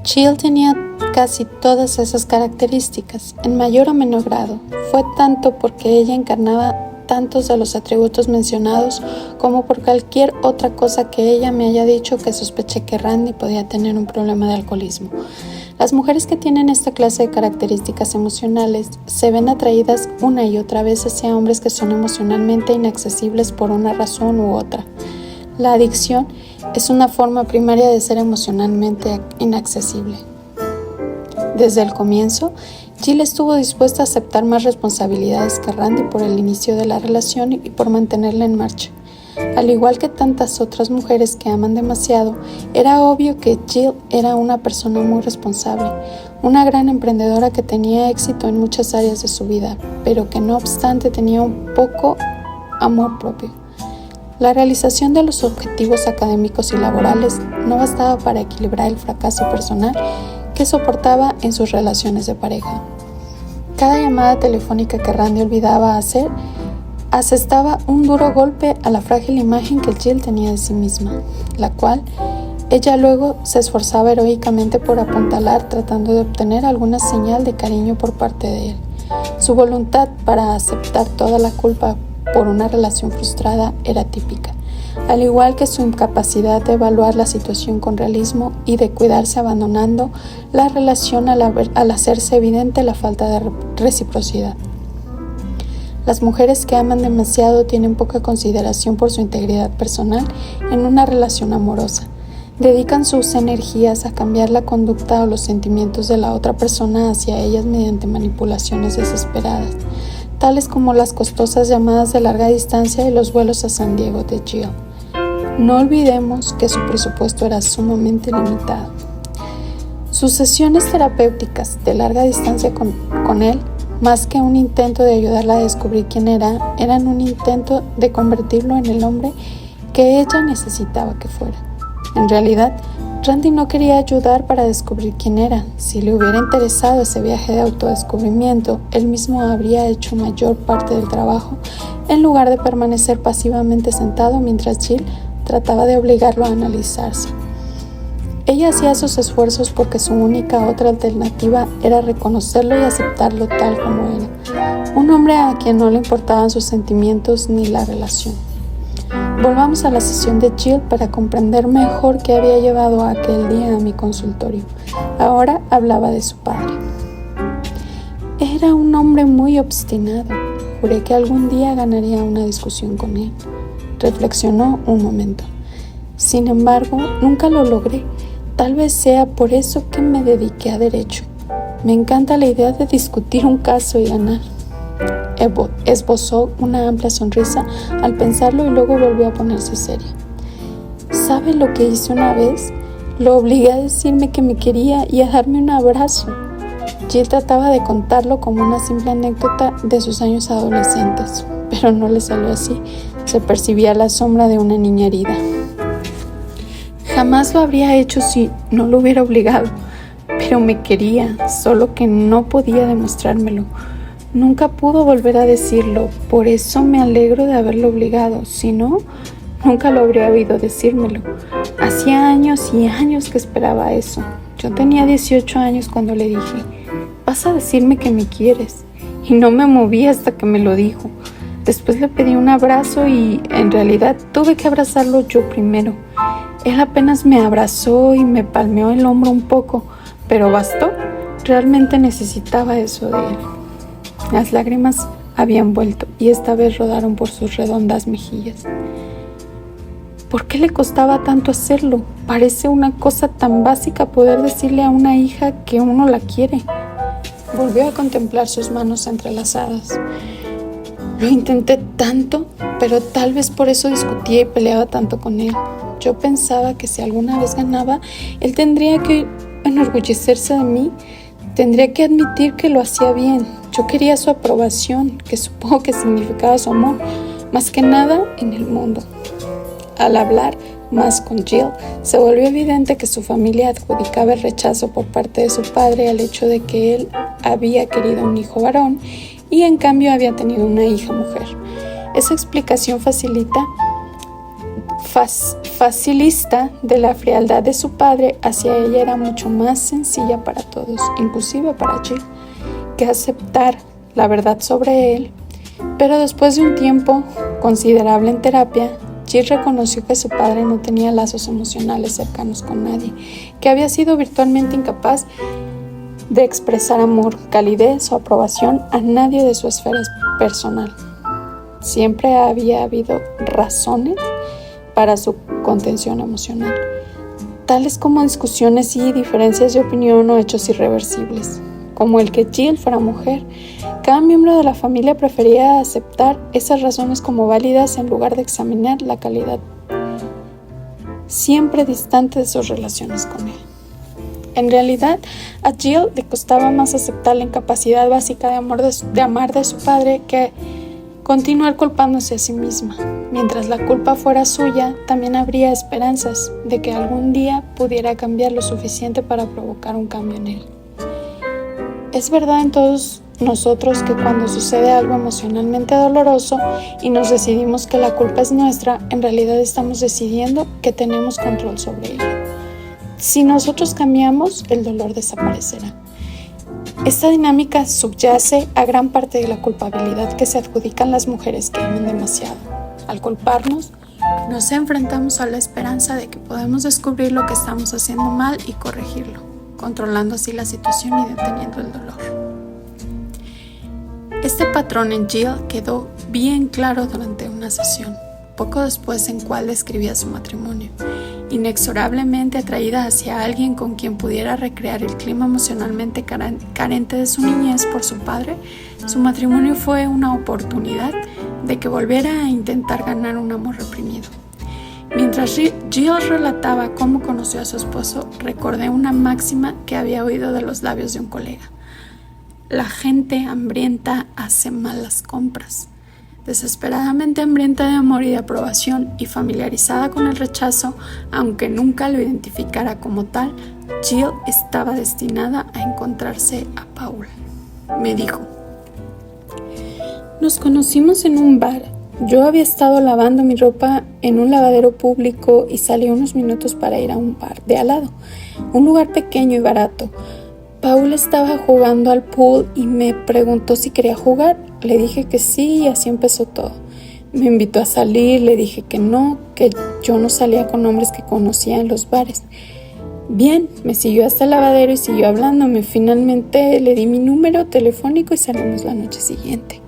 Jill tenía casi todas esas características, en mayor o menor grado. Fue tanto porque ella encarnaba tantos de los atributos mencionados como por cualquier otra cosa que ella me haya dicho que sospeché que Randy podía tener un problema de alcoholismo. Las mujeres que tienen esta clase de características emocionales se ven atraídas una y otra vez hacia hombres que son emocionalmente inaccesibles por una razón u otra. La adicción es una forma primaria de ser emocionalmente inaccesible. Desde el comienzo, Jill estuvo dispuesta a aceptar más responsabilidades que Randy por el inicio de la relación y por mantenerla en marcha. Al igual que tantas otras mujeres que aman demasiado, era obvio que Jill era una persona muy responsable, una gran emprendedora que tenía éxito en muchas áreas de su vida, pero que no obstante tenía un poco amor propio. La realización de los objetivos académicos y laborales no bastaba para equilibrar el fracaso personal que soportaba en sus relaciones de pareja. Cada llamada telefónica que Randy olvidaba hacer asestaba un duro golpe a la frágil imagen que Jill tenía de sí misma, la cual ella luego se esforzaba heroicamente por apuntalar tratando de obtener alguna señal de cariño por parte de él. Su voluntad para aceptar toda la culpa por una relación frustrada era típica, al igual que su incapacidad de evaluar la situación con realismo y de cuidarse abandonando la relación al hacerse evidente la falta de reciprocidad. Las mujeres que aman demasiado tienen poca consideración por su integridad personal en una relación amorosa. Dedican sus energías a cambiar la conducta o los sentimientos de la otra persona hacia ellas mediante manipulaciones desesperadas, tales como las costosas llamadas de larga distancia y los vuelos a San Diego de Jill. No olvidemos que su presupuesto era sumamente limitado. Sus sesiones terapéuticas de larga distancia con él, más que un intento de ayudarla a descubrir quién era, eran un intento de convertirlo en el hombre que ella necesitaba que fuera. En realidad, Randy no quería ayudar para descubrir quién era. Si le hubiera interesado ese viaje de autodescubrimiento, él mismo habría hecho mayor parte del trabajo en lugar de permanecer pasivamente sentado mientras Jill trataba de obligarlo a analizarse. Ella hacía esos esfuerzos porque su única otra alternativa era reconocerlo y aceptarlo tal como era, un hombre a quien no le importaban sus sentimientos ni la relación. Volvamos a la sesión de Jill para comprender mejor qué había llevado aquel día a mi consultorio. Ahora hablaba de su padre. Era un hombre muy obstinado. Juré que algún día ganaría una discusión con él. Reflexionó un momento. Sin embargo, nunca lo logré. Tal vez sea por eso que me dediqué a derecho. Me encanta la idea de discutir un caso y ganar. Esbozó una amplia sonrisa al pensarlo y luego volvió a ponerse seria. ¿Sabe lo que hice una vez? Lo obligué a decirme que me quería y a darme un abrazo. Jill trataba de contarlo como una simple anécdota de sus años adolescentes, pero no le salió así. Se percibía la sombra de una niña herida. Jamás lo habría hecho si no lo hubiera obligado, pero me quería, solo que no podía demostrármelo. Nunca pudo volver a decirlo, por eso me alegro de haberlo obligado, si no, nunca lo habría oído decírmelo. Hacía años y años que esperaba eso. Yo tenía 18 años cuando le dije, vas a decirme que me quieres, y no me moví hasta que me lo dijo. Después le pedí un abrazo y, en realidad, tuve que abrazarlo yo primero. Él apenas me abrazó y me palmeó el hombro un poco, pero bastó. Realmente necesitaba eso de él. Las lágrimas habían vuelto y esta vez rodaron por sus redondas mejillas. ¿Por qué le costaba tanto hacerlo? Parece una cosa tan básica poder decirle a una hija que uno la quiere. Volvió a contemplar sus manos entrelazadas. Lo intenté tanto, pero tal vez por eso discutía y peleaba tanto con él. Yo pensaba que si alguna vez ganaba, él tendría que enorgullecerse de mí. Tendría que admitir que lo hacía bien. Yo quería su aprobación, que supongo que significaba su amor, más que nada en el mundo. Al hablar más con Jill, se volvió evidente que su familia adjudicaba el rechazo por parte de su padre al hecho de que él había querido un hijo varón y en cambio había tenido una hija mujer. Esa explicación facilista de la frialdad de su padre hacia ella era mucho más sencilla para todos, inclusive para Jill, que aceptar la verdad sobre él. Pero después de un tiempo considerable en terapia, Jill reconoció que su padre no tenía lazos emocionales cercanos con nadie, que había sido virtualmente incapaz de expresar amor, calidez o aprobación a nadie de su esfera personal. Siempre había habido razones para su contención emocional, tales como discusiones y diferencias de opinión o hechos irreversibles, como el que Jill fuera mujer. Cada miembro de la familia prefería aceptar esas razones como válidas en lugar de examinar la calidad siempre distante de sus relaciones con él. En realidad, a Jill le costaba más aceptar la incapacidad básica de amar de su padre que continuar culpándose a sí misma. Mientras la culpa fuera suya, también habría esperanzas de que algún día pudiera cambiar lo suficiente para provocar un cambio en él. Es verdad en todos nosotros que cuando sucede algo emocionalmente doloroso y nos decidimos que la culpa es nuestra, en realidad estamos decidiendo que tenemos control sobre ella. Si nosotros cambiamos, el dolor desaparecerá. Esta dinámica subyace a gran parte de la culpabilidad que se adjudican las mujeres que aman demasiado. Al culparnos, nos enfrentamos a la esperanza de que podemos descubrir lo que estamos haciendo mal y corregirlo, controlando así la situación y deteniendo el dolor. Este patrón en Jill quedó bien claro durante una sesión, poco después en cual describía su matrimonio. Inexorablemente atraída hacia alguien con quien pudiera recrear el clima emocionalmente carente de su niñez por su padre, su matrimonio fue una oportunidad de que volviera a intentar ganar un amor reprimido. Mientras Jill relataba cómo conoció a su esposo, recordé una máxima que había oído de los labios de un colega: la gente hambrienta hace malas compras. Desesperadamente hambrienta de amor y de aprobación y familiarizada con el rechazo, aunque nunca lo identificara como tal, Jill estaba destinada a encontrarse a Paul. Me dijo: nos conocimos en un bar. Yo había estado lavando mi ropa en un lavadero público y salí unos minutos para ir a un bar de al lado, un lugar pequeño y barato. Paul estaba jugando al pool y me preguntó si quería jugar. Le dije que sí y así empezó todo. Me invitó a salir, le dije que no, que yo no salía con hombres que conocía en los bares. Bien, me siguió hasta el lavadero y siguió hablándome. Finalmente le di mi número telefónico y salimos la noche siguiente.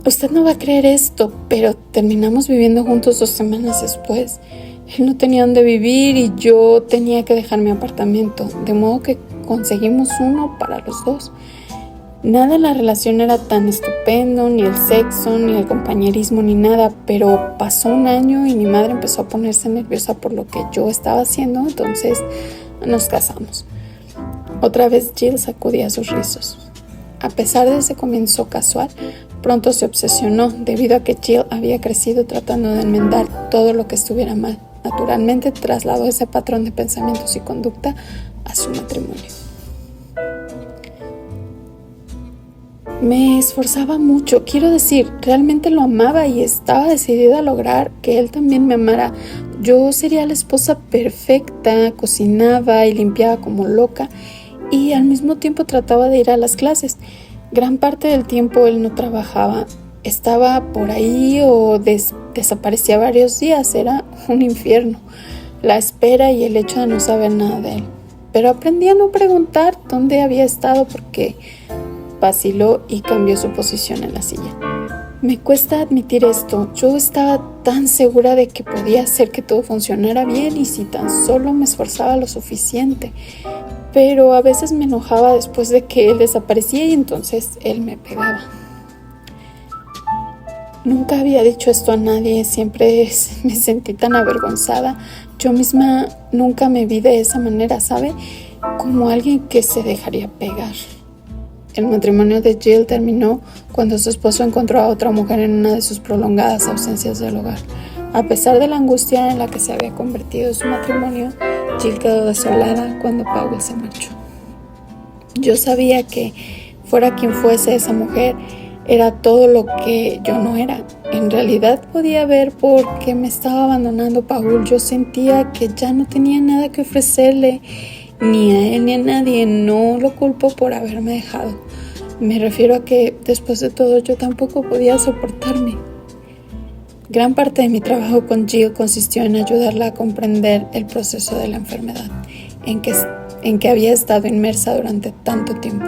Usted no va a creer esto, pero terminamos viviendo juntos 2 semanas después. Él no tenía dónde vivir y yo tenía que dejar mi apartamento, de modo que conseguimos uno para los dos. Nada en la relación era tan estupendo, ni el sexo, ni el compañerismo, ni nada, pero pasó un año y mi madre empezó a ponerse nerviosa por lo que yo estaba haciendo, entonces nos casamos. Otra vez Jill sacudía sus rizos. A pesar de ese comienzo casual, pronto se obsesionó debido a que Jill había crecido tratando de enmendar todo lo que estuviera mal. Naturalmente trasladó ese patrón de pensamientos y conducta a su matrimonio. Me esforzaba mucho, quiero decir, realmente lo amaba y estaba decidida a lograr que él también me amara. Yo sería la esposa perfecta, cocinaba y limpiaba como loca y al mismo tiempo trataba de ir a las clases. Gran parte del tiempo él no trabajaba, estaba por ahí o desaparecía varios días, era un infierno, la espera y el hecho de no saber nada de él. Pero aprendí a no preguntar dónde había estado porque vaciló y cambió su posición en la silla. Me cuesta admitir esto, yo estaba tan segura de que podía hacer que todo funcionara bien y si tan solo me esforzaba lo suficiente. Pero a veces me enojaba después de que él desaparecía y entonces él me pegaba. Nunca había dicho esto a nadie, siempre me sentí tan avergonzada. Yo misma nunca me vi de esa manera, ¿sabe? Como alguien que se dejaría pegar. El matrimonio de Jill terminó cuando su esposo encontró a otra mujer en una de sus prolongadas ausencias del hogar. A pesar de la angustia en la que se había convertido su matrimonio, Jill quedó desolada cuando Paul se marchó. Yo sabía que, fuera quien fuese esa mujer, era todo lo que yo no era. En realidad podía ver por qué me estaba abandonando Paul. Yo sentía que ya no tenía nada que ofrecerle, ni a él ni a nadie. No lo culpo por haberme dejado. Me refiero a que después de todo yo tampoco podía soportarme. Gran parte de mi trabajo con Jill consistió en ayudarla a comprender el proceso de la enfermedad en que había estado inmersa durante tanto tiempo.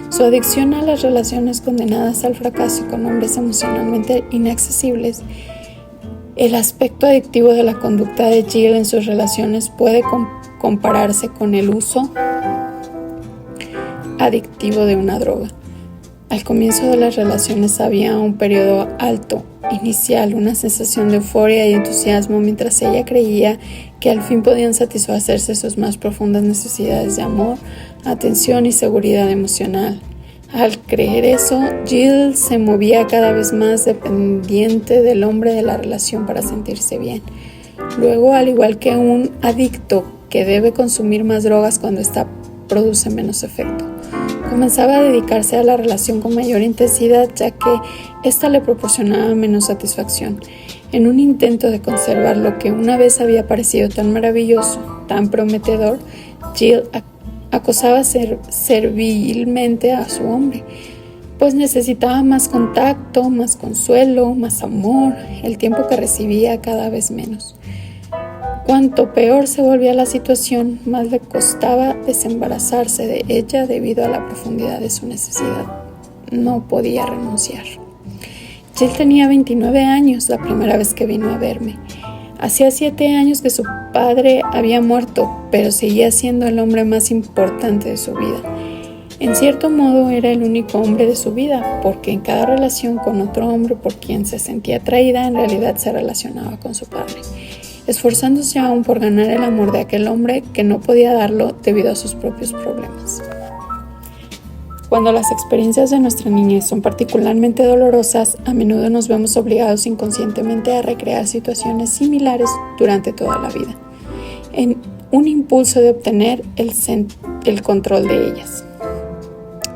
Su adicción a las relaciones condenadas al fracaso con hombres emocionalmente inaccesibles. El aspecto adictivo de la conducta de Jill en sus relaciones puede compararse con el uso adictivo de una droga. Al comienzo de las relaciones había un periodo alto inicial, una sensación de euforia y entusiasmo mientras ella creía que al fin podían satisfacerse sus más profundas necesidades de amor, atención y seguridad emocional. Al creer eso, Jill se movía cada vez más dependiente del hombre de la relación para sentirse bien. Luego, al igual que un adicto que debe consumir más drogas cuando ésta produce menos efecto, comenzaba a dedicarse a la relación con mayor intensidad, ya que ésta le proporcionaba menos satisfacción. En un intento de conservar lo que una vez había parecido tan maravilloso, tan prometedor, Jill acosaba servilmente a su hombre, pues necesitaba más contacto, más consuelo, más amor, el tiempo que recibía cada vez menos. Cuanto peor se volvía la situación, más le costaba desembarazarse de ella debido a la profundidad de su necesidad. No podía renunciar. Jill tenía 29 años la primera vez que vino a verme. Hacía 7 años que su padre había muerto, pero seguía siendo el hombre más importante de su vida. En cierto modo era el único hombre de su vida, porque en cada relación con otro hombre por quien se sentía atraída, en realidad se relacionaba con su padre, esforzándose aún por ganar el amor de aquel hombre que no podía darlo debido a sus propios problemas. Cuando las experiencias de nuestra niñez son particularmente dolorosas, a menudo nos vemos obligados inconscientemente a recrear situaciones similares durante toda la vida, en un impulso de obtener el control de ellas.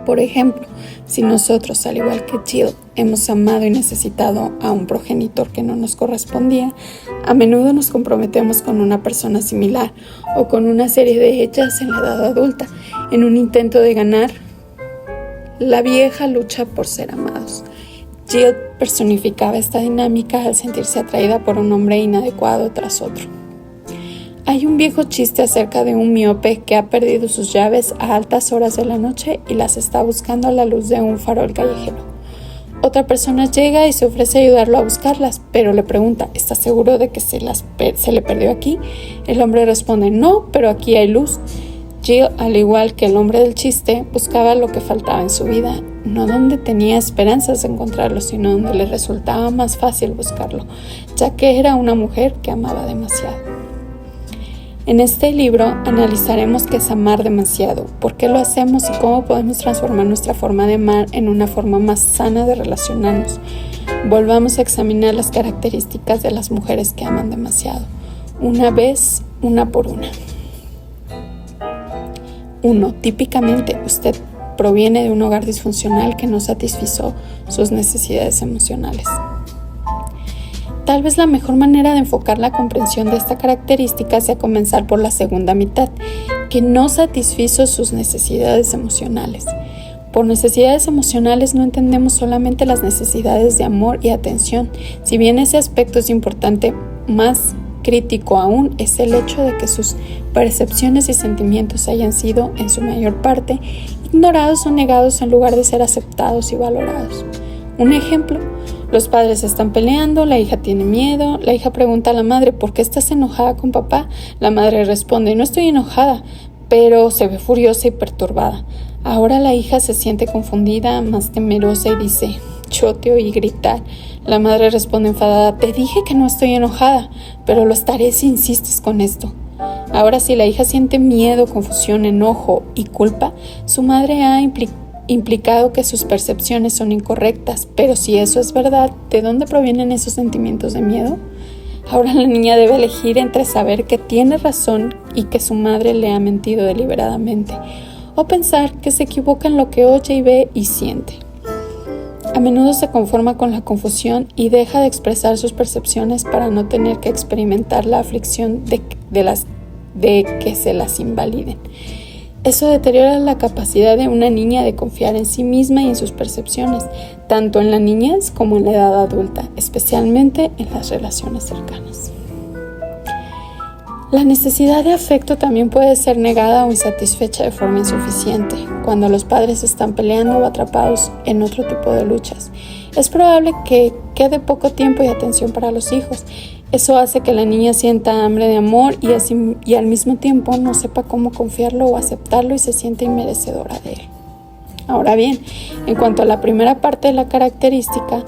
Por ejemplo, si nosotros, al igual que Jill, hemos amado y necesitado a un progenitor que no nos correspondía, a menudo nos comprometemos con una persona similar o con una serie de ellas en la edad adulta, en un intento de ganar la vieja lucha por ser amados. Jill personificaba esta dinámica al sentirse atraída por un hombre inadecuado tras otro. Hay un viejo chiste acerca de un miope que ha perdido sus llaves a altas horas de la noche y las está buscando a la luz de un farol callejero. Otra persona llega y se ofrece a ayudarlo a buscarlas, pero le pregunta, ¿estás seguro de que se le perdió aquí? El hombre responde, no, pero aquí hay luz. Jill, al igual que el hombre del chiste, buscaba lo que faltaba en su vida, no donde tenía esperanzas de encontrarlo, sino donde le resultaba más fácil buscarlo, ya que era una mujer que amaba demasiado. En este libro analizaremos qué es amar demasiado, por qué lo hacemos y cómo podemos transformar nuestra forma de amar en una forma más sana de relacionarnos. Volvamos a examinar las características de las mujeres que aman demasiado, una vez, una por una. 1. Típicamente, usted proviene de un hogar disfuncional que no satisfizo sus necesidades emocionales. Tal vez la mejor manera de enfocar la comprensión de esta característica sea comenzar por la segunda mitad, que no satisfizo sus necesidades emocionales. Por necesidades emocionales no entendemos solamente las necesidades de amor y atención. Si bien ese aspecto es importante, más crítico aún es el hecho de que sus percepciones y sentimientos hayan sido, en su mayor parte, ignorados o negados en lugar de ser aceptados y valorados. Un ejemplo: los padres están peleando, la hija tiene miedo, la hija pregunta a la madre, ¿por qué estás enojada con papá? La madre responde, no estoy enojada, pero se ve furiosa y perturbada. Ahora la hija se siente confundida, más temerosa y dice, yo te oí gritar. La madre responde enfadada, te dije que no estoy enojada, pero lo estaré si insistes con esto. Ahora si la hija siente miedo, confusión, enojo y culpa, su madre ha implicado que sus percepciones son incorrectas, pero si eso es verdad, ¿de dónde provienen esos sentimientos de miedo? Ahora la niña debe elegir entre saber que tiene razón y que su madre le ha mentido deliberadamente, o pensar que se equivoca en lo que oye y ve y siente. A menudo se conforma con la confusión y deja de expresar sus percepciones para no tener que experimentar la aflicción de que se las invaliden. Eso deteriora la capacidad de una niña de confiar en sí misma y en sus percepciones, tanto en la niñez como en la edad adulta, especialmente en las relaciones cercanas. La necesidad de afecto también puede ser negada o insatisfecha de forma insuficiente cuando los padres están peleando o atrapados en otro tipo de luchas. Es probable que quede poco tiempo y atención para los hijos. Eso hace que la niña sienta hambre de amor y al mismo tiempo no sepa cómo confiarlo o aceptarlo y se siente inmerecedora de él. Ahora bien, en cuanto a la primera parte de la característica,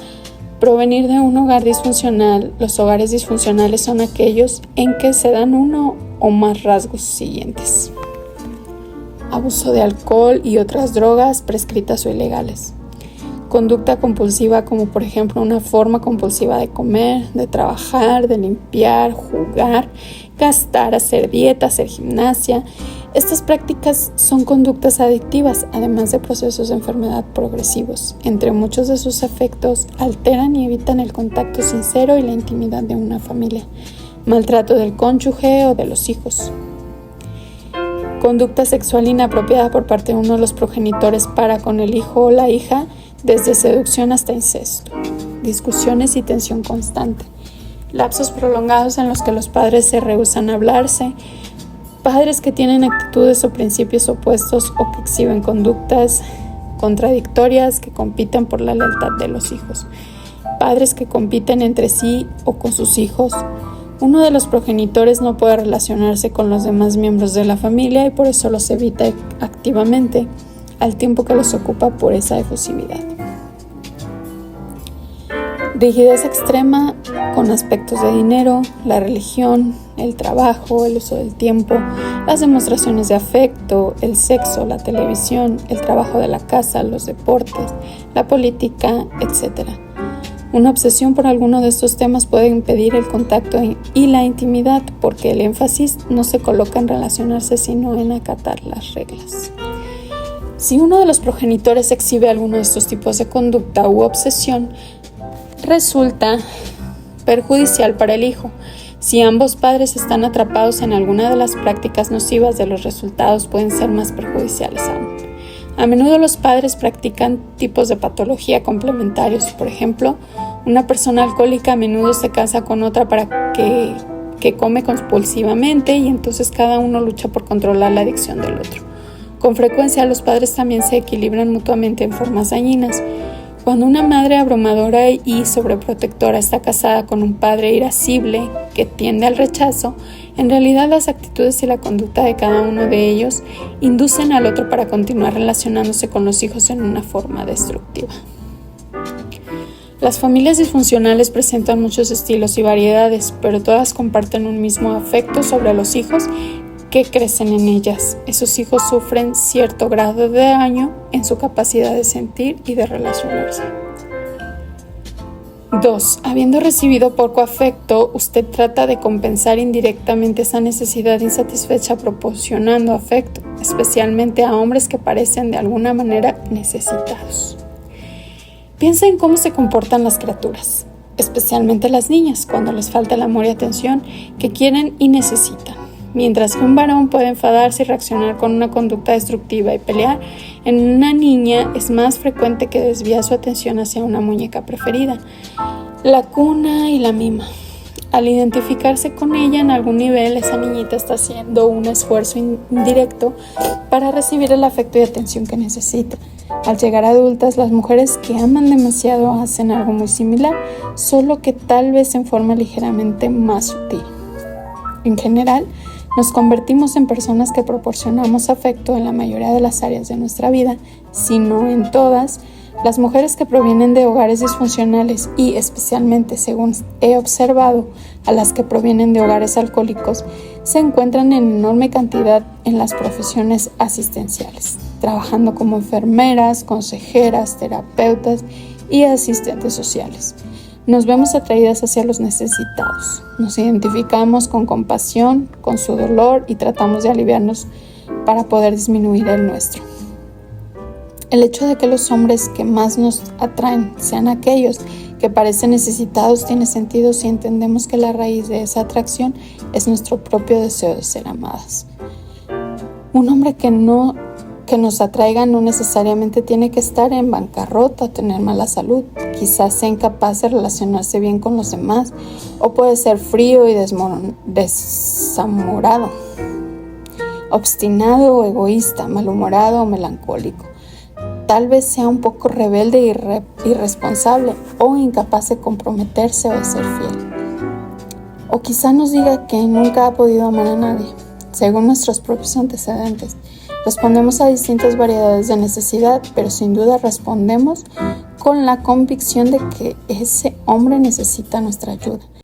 provenir de un hogar disfuncional, los hogares disfuncionales son aquellos en que se dan uno o más rasgos siguientes: abuso de alcohol y otras drogas prescritas o ilegales, conducta compulsiva como por ejemplo una forma compulsiva de comer, de trabajar, de limpiar, jugar, gastar, hacer dieta, hacer gimnasia. Estas prácticas son conductas adictivas, además de procesos de enfermedad progresivos. Entre muchos de sus efectos, alteran y evitan el contacto sincero y la intimidad de una familia, maltrato del cónyuge o de los hijos. Conducta sexual inapropiada por parte de uno de los progenitores para con el hijo o la hija, desde seducción hasta incesto. Discusiones y tensión constante. Lapsos prolongados en los que los padres se rehúsan a hablarse. Padres que tienen actitudes o principios opuestos o que exhiben conductas contradictorias que compiten por la lealtad de los hijos. Padres que compiten entre sí o con sus hijos. Uno de los progenitores no puede relacionarse con los demás miembros de la familia y por eso los evita activamente, al tiempo que los ocupa por esa efusividad. Rigidez extrema con aspectos de dinero, la religión, el trabajo, el uso del tiempo, las demostraciones de afecto, el sexo, la televisión, el trabajo de la casa, los deportes, la política, etc. Una obsesión por alguno de estos temas puede impedir el contacto y la intimidad, porque el énfasis no se coloca en relacionarse sino en acatar las reglas. Si uno de los progenitores exhibe alguno de estos tipos de conducta u obsesión, resulta perjudicial para el hijo. Si ambos padres están atrapados en alguna de las prácticas nocivas, los resultados pueden ser más perjudiciales aún. A menudo los padres practican tipos de patología complementarios. Por ejemplo, una persona alcohólica a menudo se casa con otra para que come compulsivamente y entonces cada uno lucha por controlar la adicción del otro. Con frecuencia los padres también se equilibran mutuamente en formas dañinas. Cuando una madre abrumadora y sobreprotectora está casada con un padre irascible que tiende al rechazo, en realidad las actitudes y la conducta de cada uno de ellos inducen al otro para continuar relacionándose con los hijos en una forma destructiva. Las familias disfuncionales presentan muchos estilos y variedades, pero todas comparten un mismo afecto sobre los hijos que crecen en ellas. Esos hijos sufren cierto grado de daño en su capacidad de sentir y de relacionarse. 2. Habiendo recibido poco afecto, usted trata de compensar indirectamente esa necesidad insatisfecha proporcionando afecto, especialmente a hombres que parecen de alguna manera necesitados. Piensa en cómo se comportan las criaturas, especialmente las niñas, cuando les falta el amor y atención que quieren y necesitan. Mientras que un varón puede enfadarse y reaccionar con una conducta destructiva y pelear, en una niña es más frecuente que desvía su atención hacia una muñeca preferida, la cuna y la mima. Al identificarse con ella en algún nivel, esa niñita está haciendo un esfuerzo indirecto para recibir el afecto y atención que necesita. Al llegar a adultas, las mujeres que aman demasiado hacen algo muy similar, solo que tal vez en forma ligeramente más sutil. En general, nos convertimos en personas que proporcionamos afecto en la mayoría de las áreas de nuestra vida, si no en todas. Las mujeres que provienen de hogares disfuncionales y, especialmente según he observado, a las que provienen de hogares alcohólicos, se encuentran en enorme cantidad en las profesiones asistenciales, trabajando como enfermeras, consejeras, terapeutas y asistentes sociales. Nos vemos atraídas hacia los necesitados, nos identificamos con compasión, con su dolor y tratamos de aliviarnos para poder disminuir el nuestro. El hecho de que los hombres que más nos atraen sean aquellos que parecen necesitados tiene sentido si entendemos que la raíz de esa atracción es nuestro propio deseo de ser amadas. Un hombre que nos atraiga no necesariamente tiene que estar en bancarrota o tener mala salud. Quizás sea incapaz de relacionarse bien con los demás, o puede ser frío y desamorado, obstinado o egoísta, malhumorado o melancólico. Tal vez sea un poco rebelde y irresponsable, o incapaz de comprometerse o de ser fiel. O quizá nos diga que nunca ha podido amar a nadie. Según nuestros propios antecedentes, respondemos a distintas variedades de necesidad, pero sin duda respondemos con la convicción de que ese hombre necesita nuestra ayuda.